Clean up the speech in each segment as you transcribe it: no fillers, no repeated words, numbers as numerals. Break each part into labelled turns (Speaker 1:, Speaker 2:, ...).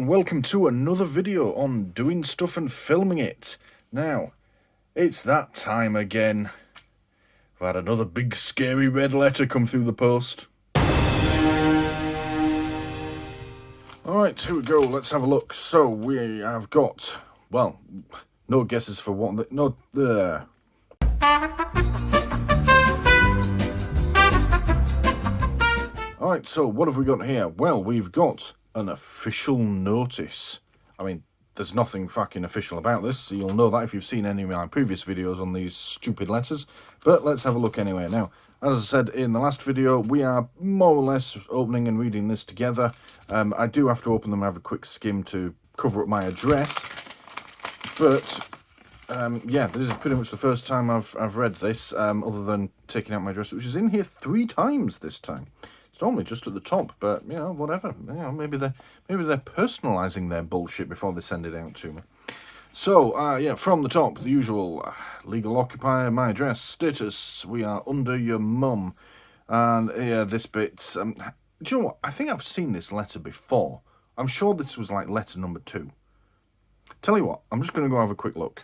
Speaker 1: and welcome to another video on doing stuff and filming it. Now, it's that time again. I've had another big scary red letter come through the post. Alright, here we go, let's have a look. So, we have got, well, no guesses for what, no, there. Alright, so what have we got here? Well, we've got an official notice. I mean, there's nothing fucking official about this, so you'll know that if you've seen any of my previous videos on these stupid letters. But let's have a look anyway. Now, as I said in the last video, we are more or less opening and reading this together. I do have to open them and have a quick skim to cover up my address. But, yeah, this is pretty much the first time I've read this, other than taking out my address, which is in here 3 times this time. It's normally just at the top, but, you know, whatever. You know, maybe they're personalising their bullshit before they send it out to me. So, yeah, from the top, the usual legal occupier, my address, status, we are under your mum. And, yeah, this bit, do you know what? I think I've seen this letter before. I'm sure this was, like, letter number 2. Tell you what, I'm just going to go have a quick look.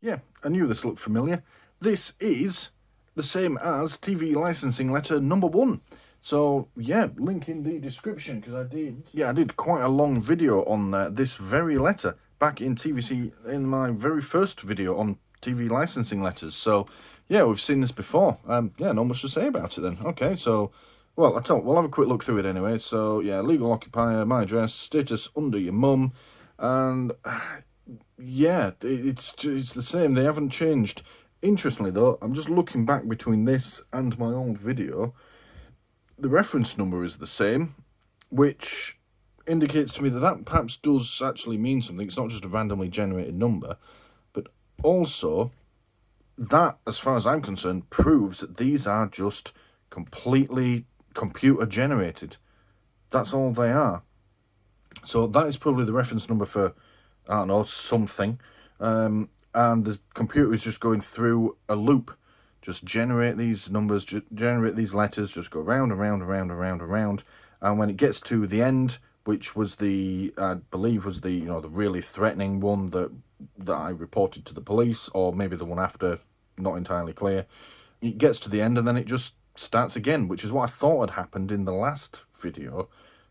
Speaker 1: Yeah, I knew this looked familiar. This is the same as TV licensing letter number 1. So, yeah, link in the description, because I did quite a long video on this very letter back in TVC, in my very first video on TV licensing letters. So, yeah, we've seen this before. Yeah, not much to say about it then. Okay, so, well, we'll have a quick look through it anyway. So, yeah, legal occupier, my address, status under your mum, and yeah, it's the same. They haven't changed. Interestingly, though, I'm just looking back between this and my old video. The reference number is the same, which indicates to me that perhaps does actually mean something. It's not just a randomly generated number, but also that, as far as I'm concerned, proves that these are just completely computer generated. That's all they are. So that is probably the reference number for, I don't know, something. And the computer is just going through a loop. Just generate these numbers, generate these letters, just go round and round and round and round and round. And when it gets to the end, which was the, I believe was the, you know, the really threatening one that that I reported to the police, or maybe the one after, not entirely clear. It gets to the end and then it just starts again, which is what I thought had happened in the last video.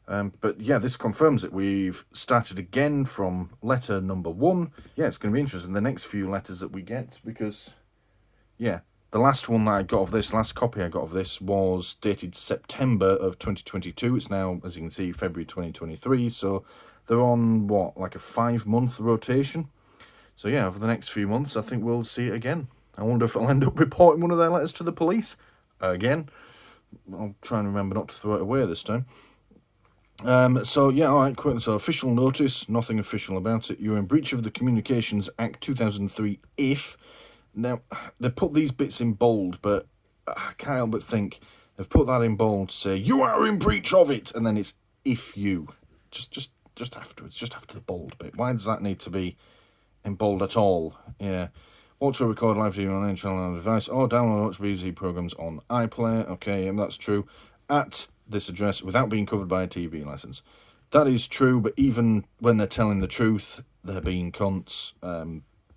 Speaker 1: But yeah, this confirms it. We've started again from letter number 1. Yeah, it's going to be interesting, the next few letters that we get, because, yeah, the last one that I got of this, last copy I got of this, was dated September of 2022. It's now, as you can see, February 2023, so they're on, what, like a 5-month rotation? So yeah, over the next few months, I think we'll see it again. I wonder if I'll end up reporting one of their letters to the police. Again, I'll try and remember not to throw it away this time. So yeah, alright, quick. So official notice, nothing official about it. You're in breach of the Communications Act 2003 if... Now, they put these bits in bold, but I can't help but think they've put that in bold to say, you are in breach of it, and then it's if you. Just afterwards, just after the bold bit. Why does that need to be in bold at all? Yeah. Watch or record live video on any channel on device, or download watch BBC programmes on iPlayer. Okay, that's true. At this address, without being covered by a TV licence. That is true, but even when they're telling the truth, they're being cunts.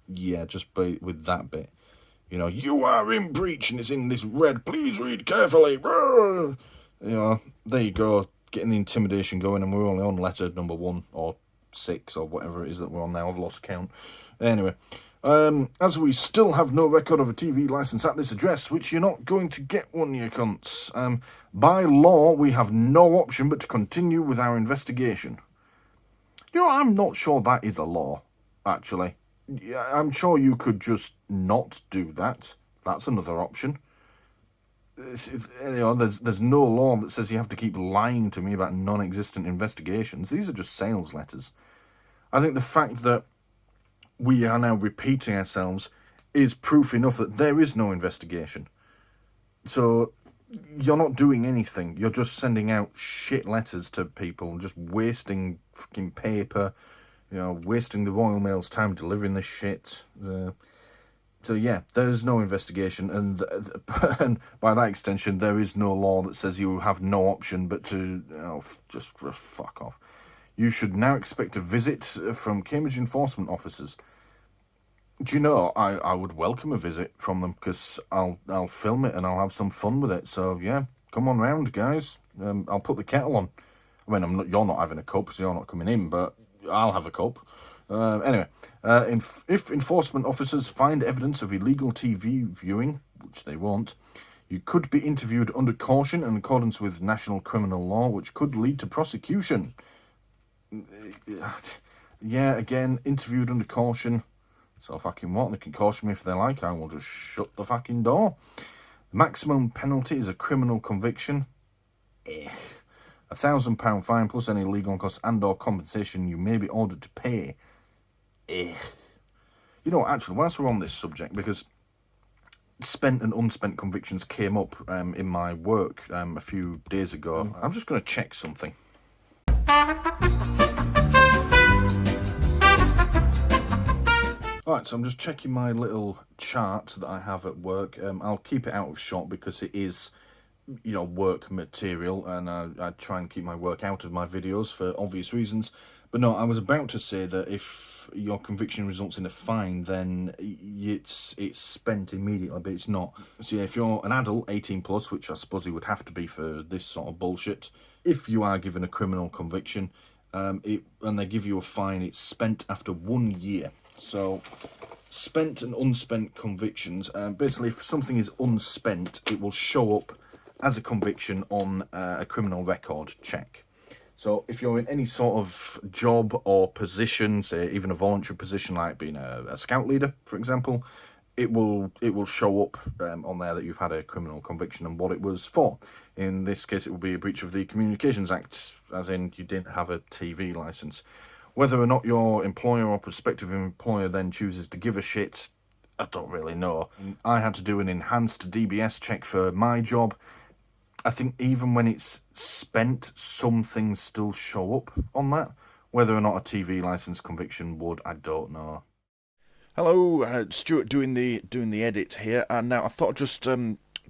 Speaker 1: Yeah, just with that bit. You know, you are in breach, and it's in this red, please read carefully. You know, there you go, getting the intimidation going, and we're only on letter number 1, or 6, or whatever it is that we're on now. I've lost count. Anyway, as we still have no record of a TV licence at this address, which you're not going to get one, you cunts. By law, we have no option but to continue with our investigation. You know, I'm not sure that is a law, actually. I'm sure you could just not do that. That's another option. You know, there's no law that says you have to keep lying to me about non-existent investigations. These are just sales letters. I think the fact that we are now repeating ourselves is proof enough that there is no investigation. So you're not doing anything. You're just sending out shit letters to people, just wasting fucking paper. You know, wasting the Royal Mail's time delivering this shit. So yeah, there is no investigation, and by that extension, there is no law that says you have no option but to, you know, just fuck off. You should now expect a visit from Cambridge enforcement officers. Do you know, I would welcome a visit from them, because I'll film it and I'll have some fun with it. So yeah, come on round, guys. I'll put the kettle on. I mean, you're not having a cup, so you're not coming in, but I'll have a cup. Anyway, if enforcement officers find evidence of illegal TV viewing, which they won't, you could be interviewed under caution in accordance with national criminal law, which could lead to prosecution. Yeah, again, interviewed under caution. So fucking what? They can caution me if they like. I will just shut the fucking door. The maximum penalty is a criminal conviction. £1,000 fine plus any legal costs and/or compensation you may be ordered to pay. You know, actually, whilst we're on this subject, because spent and unspent convictions came up in my work a few days ago, I'm just going to check something. Alright, so I'm just checking my little chart that I have at work. I'll keep it out of shot because it is, you know, work material, and I try and keep my work out of my videos for obvious reasons. But no, I was about to say that if your conviction results in a fine, then it's spent immediately, but it's not. So yeah, if you're an adult, 18 plus, which I suppose you would have to be for this sort of bullshit, if you are given a criminal conviction, and they give you a fine, it's spent after 1 year. So spent and unspent convictions, basically if something is unspent, it will show up as a conviction on a criminal record check. So if you're in any sort of job or position, say even a voluntary position like being a scout leader, for example, it will show up on there that you've had a criminal conviction and what it was for. In this case, it will be a breach of the Communications Act, as in you didn't have a TV licence. Whether or not your employer or prospective employer then chooses to give a shit, I don't really know. I had to do an enhanced DBS check for my job. I think even when it's spent, some things still show up on that. Whether or not a TV licence conviction would, I don't know. Hello, Stuart doing the edit here, and now I thought I'd just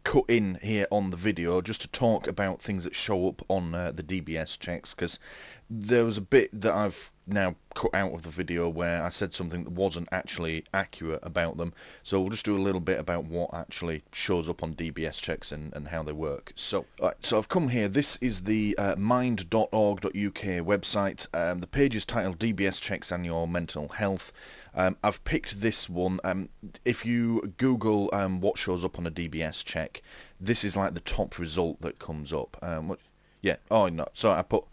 Speaker 1: cut in here on the video just to talk about things that show up on the DBS checks, because there was a bit that I've now cut out of the video where I said something that wasn't actually accurate about them. So we'll just do a little bit about what actually shows up on DBS checks and how they work. So, so I've come here. This is the mind.org.uk website. The page is titled DBS Checks and Your Mental Health. I've picked this one. If you Google what shows up on a DBS check, this is like the top result that comes up. Yeah, oh no, so I put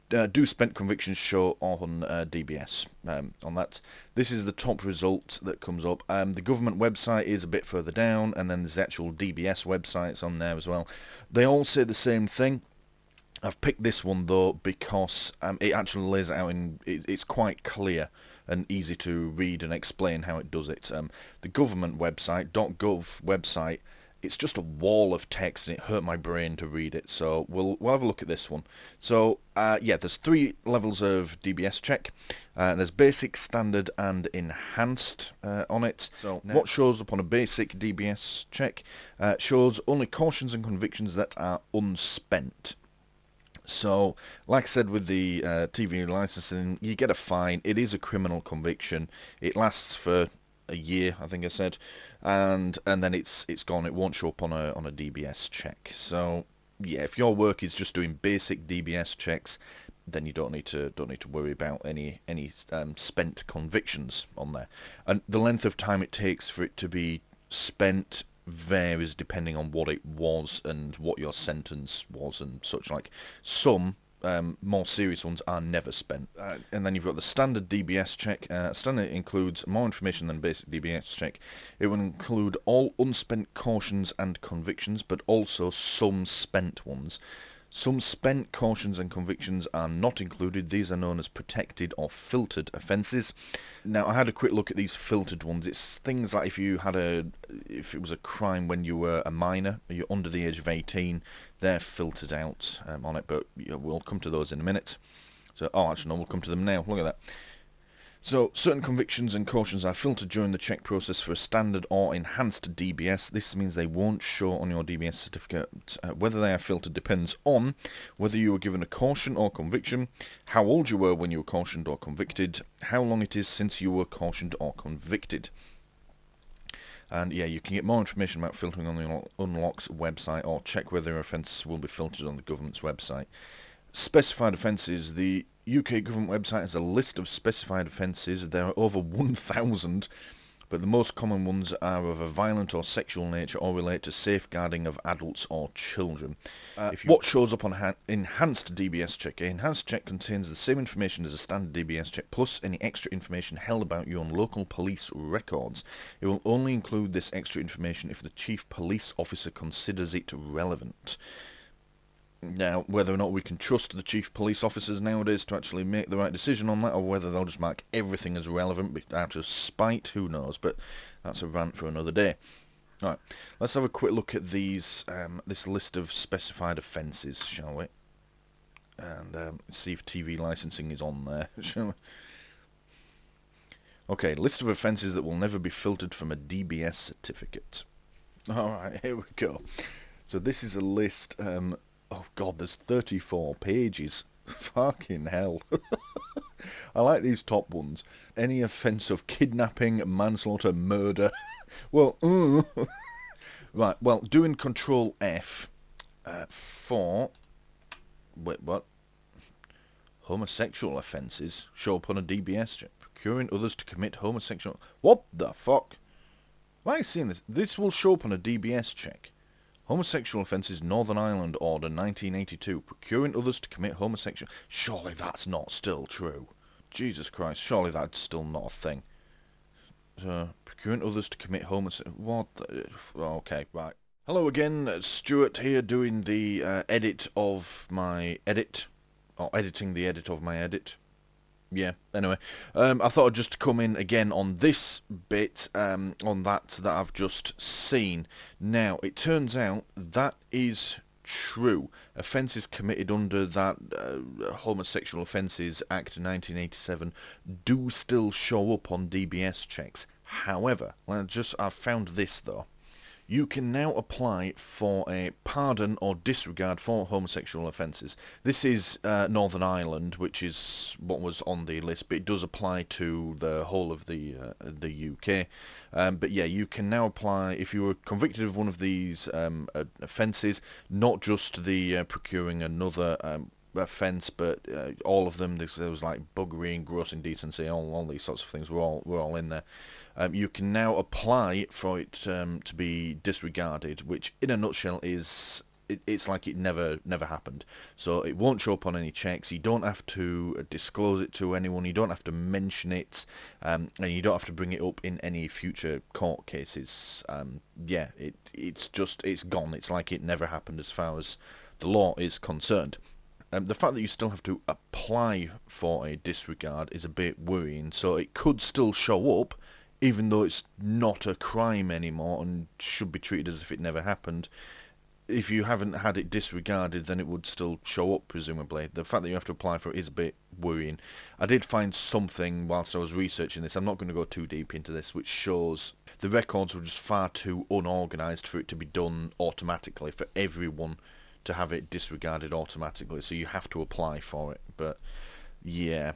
Speaker 1: do spent convictions show on DBS on that. This is the top result that comes up. The government website is a bit further down, and then there's the actual DBS websites on there as well. They all say the same thing. I've picked this one though because it actually lays it out it's quite clear and easy to read and explain how it does it. The government website, .gov website, it's just a wall of text and it hurt my brain to read it, so we'll have a look at this one. So yeah, there's 3 levels of DBS check. There's basic, standard and enhanced on it. So what shows up on a basic DBS check shows only cautions and convictions that are unspent. So, like I said with the TV licensing, you get a fine. It is a criminal conviction. It lasts for a year, I think I said, and then it's gone. It won't show up on a DBS check. So yeah, if your work is just doing basic DBS checks, then you don't need to worry about any spent convictions on there. And the length of time it takes for it to be spent varies depending on what it was and what your sentence was and such like. Some more serious ones are never spent. And then you've got the standard DBS check. Standard includes more information than basic DBS check. It will include all unspent cautions and convictions, but also some spent ones. Some spent cautions and convictions are not included. These are known as protected or filtered offences. Now, I had a quick look at these filtered ones. It's things like if it was a crime when you were a minor, or you're under the age of 18, they're filtered out on it, but we'll come to those in a minute. So, actually, no, we'll come to them now. Look at that. So, certain convictions and cautions are filtered during the check process for a standard or enhanced DBS. This means they won't show on your DBS certificate. Whether they are filtered depends on whether you were given a caution or conviction, how old you were when you were cautioned or convicted, how long it is since you were cautioned or convicted. And yeah, you can get more information about filtering on the Unlock's website or check whether offences will be filtered on the government's website. Specified offences. The UK government website has a list of specified offences. There are over 1,000, but the most common ones are of a violent or sexual nature or relate to safeguarding of adults or children. What shows up on enhanced DBS check? An enhanced check contains the same information as a standard DBS check, plus any extra information held about you on local police records. It will only include this extra information if the chief police officer considers it relevant. Now, whether or not we can trust the chief police officers nowadays to actually make the right decision on that, or whether they'll just mark everything as relevant out of spite, who knows, but that's a rant for another day. Alright, let's have a quick look at these this list of specified offences, shall we? And see if TV licensing is on there, shall we? Okay, list of offences that will never be filtered from a DBS certificate. Alright, here we go. So this is a list... oh god, there's 34 pages. Fucking hell. I like these top ones. Any offence of kidnapping, manslaughter, murder. Well, right, well, doing Control F for... Wait, what? Homosexual offences show up on a DBS check. Procuring others to commit homosexual... What the fuck? Why are you seeing this? This will show up on a DBS check. Homosexual offences, Northern Ireland Order, 1982. Procuring others to commit homosexual... Surely that's not still true. Jesus Christ, surely that's still not a thing. Procuring others to commit homosexual... What the... Okay, right. Hello again, Stuart here doing the edit of my edit. Or editing the edit of my edit. Yeah, anyway. I thought I'd just come in again on this bit, on that I've just seen. Now, it turns out that is true. Offences committed under that Homosexual Offences Act 1987 do still show up on DBS checks. However, I've found this though. You can now apply for a pardon or disregard for homosexual offences. This is Northern Ireland, which is what was on the list, but it does apply to the whole of the UK. But yeah, you can now apply if you were convicted of one of these offences, not just the procuring another offence, but all of them. There was like buggery and gross indecency, all these sorts of things were all in there. You can now apply for it to be disregarded, which in a nutshell is it's like it never happened. So it won't show up on any checks. You don't have to disclose it to anyone. You don't have to mention it, and you don't have to bring it up in any future court cases. Yeah, it's gone. It's like it never happened as far as the law is concerned. The fact that you still have to apply for a disregard is a bit worrying. So it could still show up, even though it's not a crime anymore and should be treated as if it never happened. If you haven't had it disregarded, then it would still show up, presumably. The fact that you have to apply for it is a bit worrying. I did find something whilst I was researching this, I'm not going to go too deep into this, which shows the records were just far too unorganised for it to be done automatically, for everyone to have it disregarded automatically, so you have to apply for it. But yeah,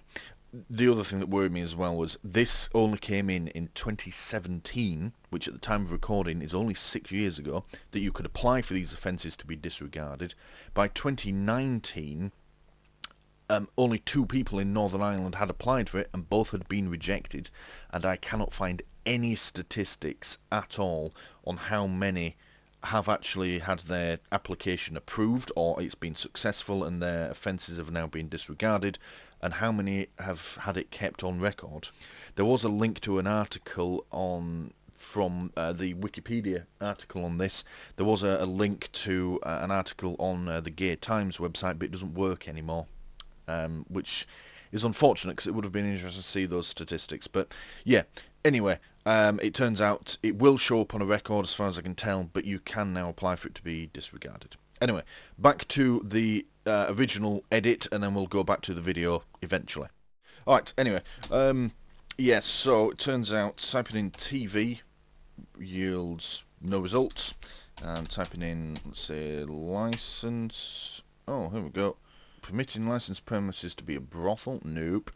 Speaker 1: the other thing that worried me as well was this only came in 2017, which at the time of recording is only 6 years ago, that you could apply for these offences to be disregarded. By 2019, only 2 people in Northern Ireland had applied for it, and both had been rejected, and I cannot find any statistics at all on how many have actually had their application approved or it's been successful and their offences have now been disregarded, and how many have had it kept on record. There was a link to an article from the Wikipedia article on this. There was a link to an article on the Gay Times website, but it doesn't work anymore, which is unfortunate because it would have been interesting to see those statistics. But yeah, anyway, it turns out it will show up on a record as far as I can tell, but you can now apply for it to be disregarded. Anyway, back to the original edit, and then we'll go back to the video eventually. Alright, anyway, yes, so it turns out typing in TV yields no results, and typing in, let's say, license, oh, here we go, permitting licensed premises to be a brothel, nope.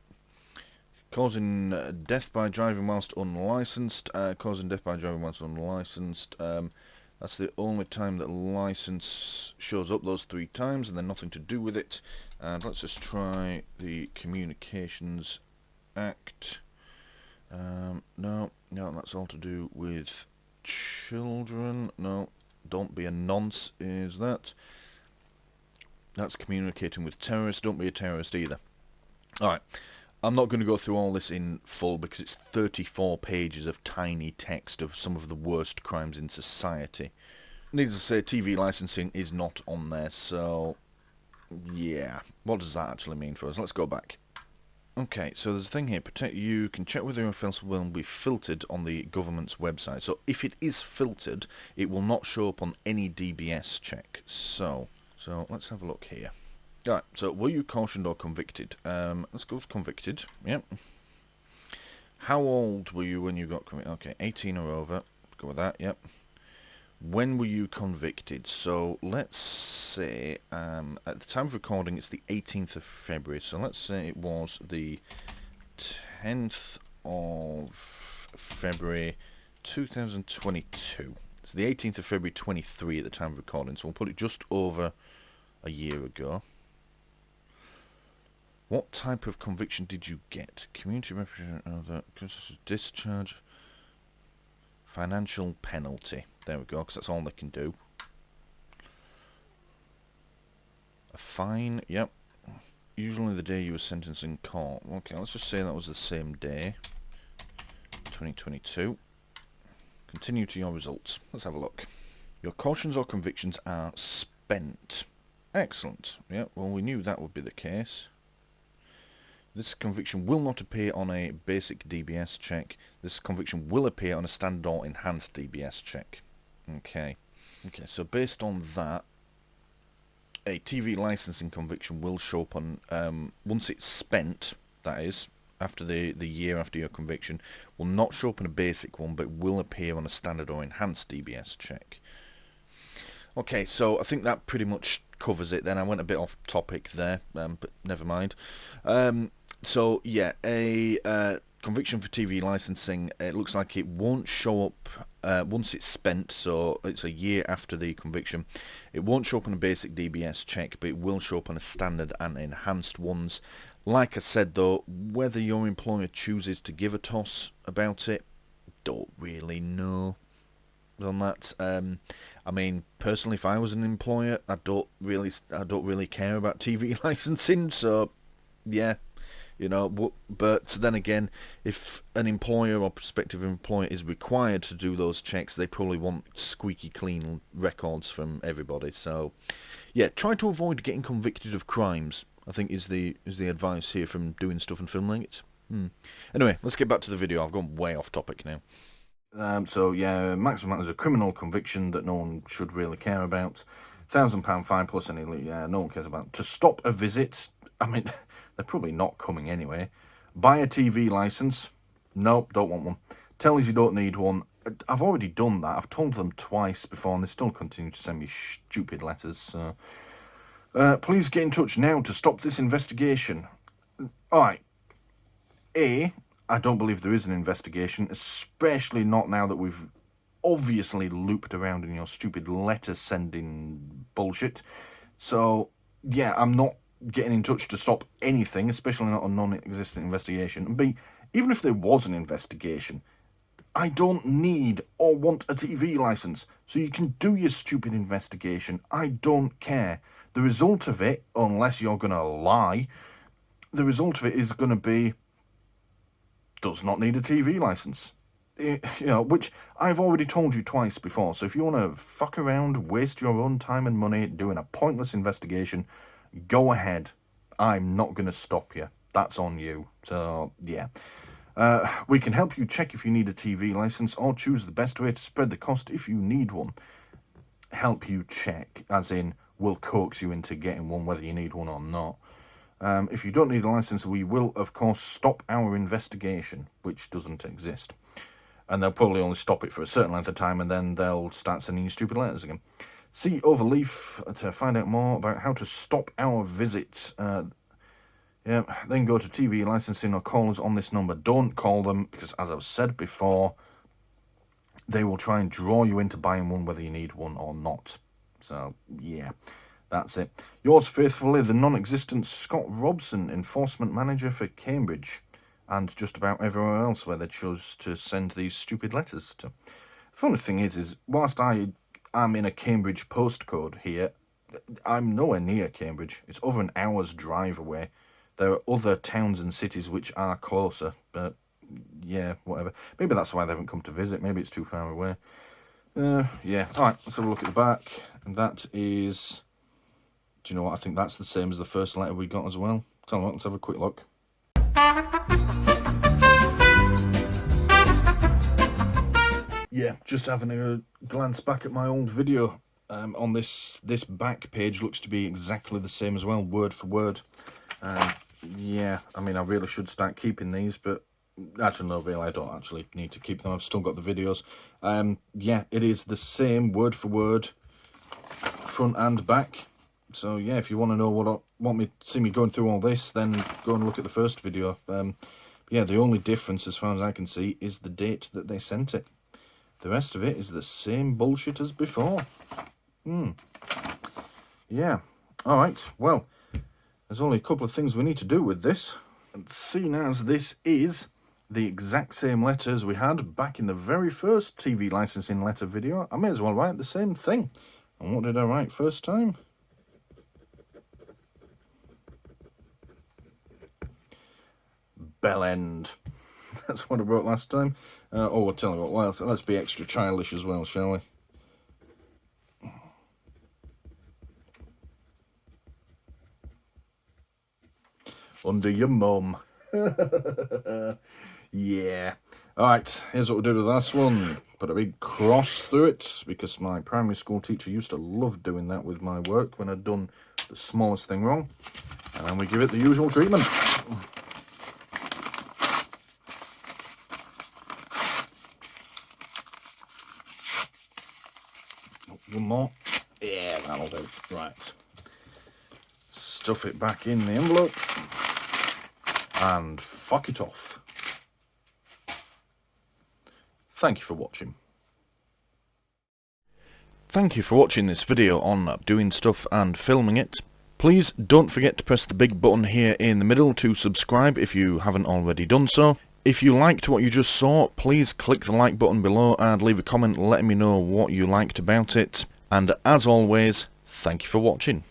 Speaker 1: Causing death by driving whilst unlicensed. Causing death by driving whilst unlicensed. That's the only time that license shows up, those 3 times, and then nothing to do with it. And let's just try the Communications Act. No, that's all to do with children. No, don't be a nonce, is that? That's communicating with terrorists. Don't be a terrorist either. Alright. I'm not going to go through all this in full because it's 34 pages of tiny text of some of the worst crimes in society. Needless to say, TV licensing is not on there, so yeah. What does that actually mean for us? Let's go back. Okay, so there's a thing here, you can check whether your offence will be filtered on the government's website. So if it is filtered, it will not show up on any DBS check. So let's have a look here. Right, so were you cautioned or convicted? Let's go with convicted. Yep. How old were you when you got convicted? Okay, 18 or over. Go with that, yep. When were you convicted? So let's say, at the time of recording, it's the 18th of February. So let's say it was the 10th of February 2022. It's the 18th of February 23 at the time of recording. So we'll put it just over a year ago. What type of conviction did you get? Community representative, discharge, financial penalty. There we go, because that's all they can do. A fine, yep. Usually the day you were sentenced in court. Okay, let's just say that was the same day. 2022. Continue to your results. Let's have a look. Your cautions or convictions are spent. Excellent. Yeah, well, we knew that would be the case. This conviction will not appear on a basic DBS check. This conviction will appear on a standard or enhanced DBS check. Okay, so based on that, a TV licensing conviction will show up on, once it's spent, that is, after the year after your conviction will not show up in a basic one, but will appear on a standard or enhanced DBS check. Okay, so I think that pretty much covers it then. I went a bit off topic there, but never mind. So yeah, a conviction for TV licensing, it looks like it won't show up once it's spent, so it's a year after the conviction. It won't show up on a basic DBS check, but it will show up on a standard and enhanced ones. Like I said though, whether your employer chooses to give a toss about it, don't really know on that. I mean, personally, if I was an employer, I don't really care about TV licensing, so yeah. You know, but then again, if an employer or prospective employer is required to do those checks, they probably want squeaky clean records from everybody. So, yeah, try to avoid getting convicted of crimes, I think is the advice here from doing stuff and filming it. Anyway, let's get back to the video. I've gone way off topic now. So, yeah, maximum is a criminal conviction that no one should really care about. £1,000 fine plus any no one cares about. To stop a visit, I mean... They're probably not coming anyway. Buy a TV licence. Nope, don't want one. Tell us you don't need one. I've already done that. I've told them twice before, and they still continue to send me stupid letters. So. Please get in touch now to stop this investigation. Alright. I don't believe there is an investigation, especially not now that we've obviously looped around in your stupid letter-sending bullshit. So, yeah, I'm not getting in touch to stop anything, especially not a non-existent investigation. And B, even if there was an investigation, I don't need or want a TV licence, so you can do your stupid investigation. I don't care. The result of it, unless you're going to lie, the result of it is going to be, does not need a TV licence. You know, which I've already told you twice before, so if you want to fuck around, waste your own time and money doing a pointless investigation, go ahead. I'm not going to stop you. That's on you. So, yeah. We can help you check if you need a TV licence or choose the best way to spread the cost if you need one. Help you check, as in, we'll coax you into getting one whether you need one or not. If you don't need a licence, we will, of course, stop our investigation, which doesn't exist. And they'll probably only stop it for a certain length of time, and then they'll start sending you stupid letters again. See Overleaf to find out more about how to stop our visit. Yeah, then go to TV licensing or call us on this number. Don't call them, because as I've said before, they will try and draw you into buying one whether you need one or not. So, yeah, that's it. Yours faithfully, the non-existent Scott Robson, Enforcement Manager for Cambridge, and just about everywhere else where they chose to send these stupid letters to. The funny thing is whilst I'm in a Cambridge postcode here, I'm nowhere near Cambridge. It's over an hour's drive away. There are other towns and cities which are closer, but yeah, whatever. Maybe that's why they haven't come to visit. Maybe it's too far away. Yeah, alright, let's have a look at the back. And that is... Do you know what? I think that's the same as the first letter we got as well. Tell you what, let's have a quick look. Yeah, just having a glance back at my old video on this back page looks to be exactly the same as well, word for word. Yeah, I mean, I really should start keeping these, but actually, no, really, I don't actually need to keep them. I've still got the videos. Yeah, it is the same word for word, front and back. So yeah, if you want to know see me going through all this, then go and look at the first video. Yeah, the only difference, as far as I can see, is the date that they sent it. The rest of it is the same bullshit as before. Yeah. All right. Well, there's only a couple of things we need to do with this. And seeing as this is the exact same letter as we had back in the very first TV licensing letter video, I may as well write the same thing. And what did I write first time? Bell end. That's what I wrote last time. Oh, I'll tell you what, well, let's be extra childish as well, shall we? Under your mum. Yeah. Alright, here's what we'll do with the last one. Put a big cross through it, because my primary school teacher used to love doing that with my work when I'd done the smallest thing wrong. And then we give it the usual treatment. One more. Yeah, that'll do. Right. Stuff it back in the envelope. And fuck it off. Thank you for watching. Thank you for watching this video on doing stuff and filming it. Please don't forget to press the big button here in the middle to subscribe if you haven't already done so. If you liked what you just saw, please click the like button below and leave a comment letting me know what you liked about it. And as always, thank you for watching.